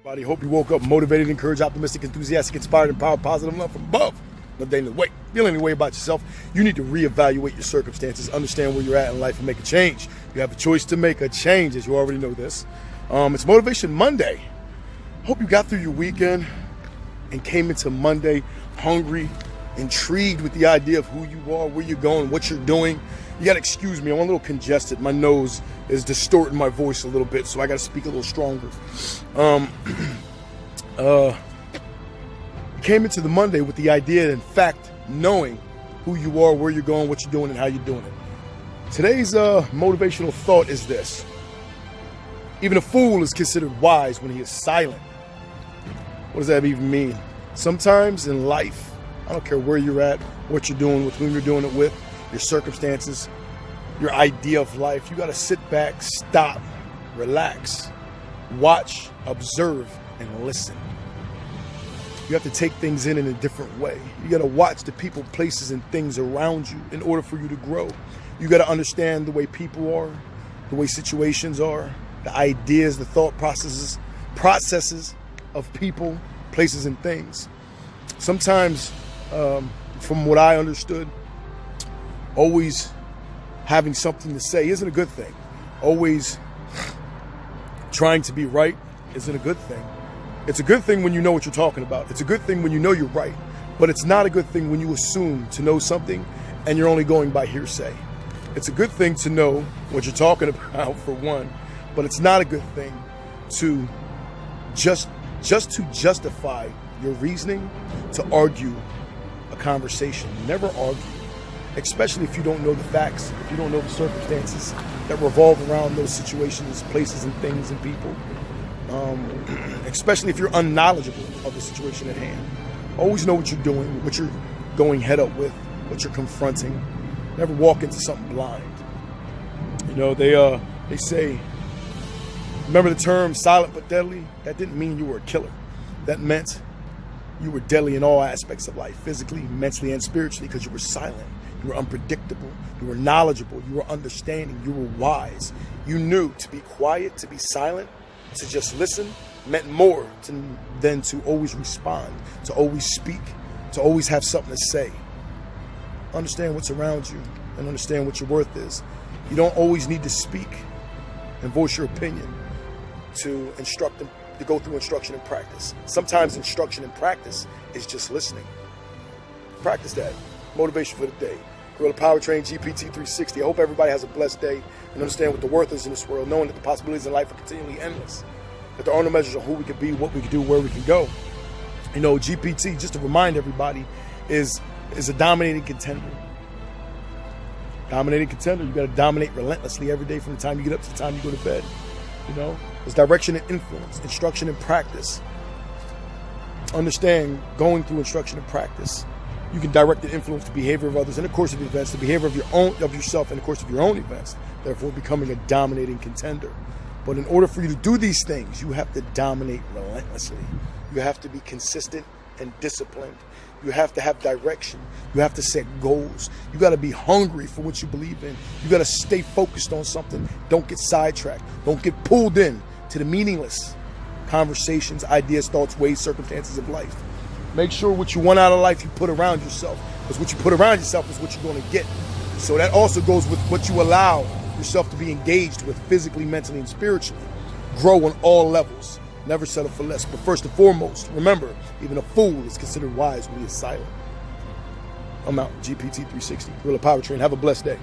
Everybody, hope you woke up motivated, encouraged, optimistic, enthusiastic, inspired, empowered, positive, love from above. No day, no wait. Feeling any way about yourself, you need to reevaluate your circumstances, understand where you're at in life, and make a change. You have a choice to make a change, as you already know this. It's Motivation Monday. Hope you got through your weekend and came into Monday hungry, intrigued with the idea of who you are, where you're going, what you're doing. You gotta excuse me, I'm a little congested. My nose is distorting my voice a little bit, so I gotta speak a little stronger. Came into the Monday with the idea, in fact, knowing who you are, where you're going, what you're doing, and how you're doing it. Today's motivational thought is this: even a fool is considered wise when he is silent. What does that even mean? Sometimes in life, I don't care where you're at, what you're doing, with whom you're doing it with, your circumstances, your idea of life, you got to sit back, stop, relax, watch, observe, and listen. You have to take things in a different way. You got to watch the people, places, and things around you in order for you to grow. You got to understand the way people are, the way situations are, the ideas, the thought processes of people, places, and things. Sometimes, from what I understood, always having something to say isn't a good thing. Always trying to be right isn't a good thing. It's a good thing when you know what you're talking about. It's a good thing when you know you're right. But it's not a good thing when you assume to know something and you're only going by hearsay. It's a good thing to know what you're talking about, for one, but it's not a good thing to just to justify your reasoning, to argue a conversation. Never argue, especially if you don't know the facts, if you don't know the circumstances that revolve around those situations, places, and things and people. Especially if you're unknowledgeable of the situation at hand. Always know what you're doing, what you're going head up with, what you're confronting. Never walk into something blind. You know, they say, remember the term silent but deadly? That didn't mean you were a killer. That meant you were deadly in all aspects of life, physically, mentally, and spiritually, because you were silent. You were unpredictable. You were knowledgeable. You were understanding. You were wise. You knew to be quiet, to be silent, to just listen meant more than to always respond, to always speak, to always have something to say. Understand what's around you and understand what your worth is. You don't always need to speak and voice your opinion to instruct them, to go through instruction and practice. Sometimes instruction and practice is just listening. Practice that. Motivation for the day. Gorilla Powertrain GPT 360. I hope everybody has a blessed day and understand what the worth is in this world, knowing that the possibilities in life are continually endless. That there are no measures of who we could be, what we could do, where we can go. You know, GPT, just to remind everybody, is a dominating contender. Dominating contender. You got to dominate relentlessly every day from the time you get up to the time you go to bed. You know, there's direction and influence, instruction and practice. Understand, going through instruction and practice, you can direct and influence the behavior of others in the course of events, the behavior of yourself in the course of your own events, therefore becoming a dominating contender. But in order for you to do these things, you have to dominate relentlessly. You have to be consistent and disciplined. You have to have direction. You have to set goals. You got to be hungry for what you believe in. You got to stay focused on something. Don't get sidetracked. Don't get pulled in to the meaningless conversations, ideas, thoughts, ways, circumstances of life. Make sure what you want out of life you put around yourself, because what you put around yourself is what you're going to get. So that also goes with what you allow yourself to be engaged with physically, mentally, and spiritually. Grow on all levels. Never settle for less. But first and foremost, remember, even a fool is considered wise when he is silent. I'm out. GPT 360. Gorilla Powertrain. Have a blessed day.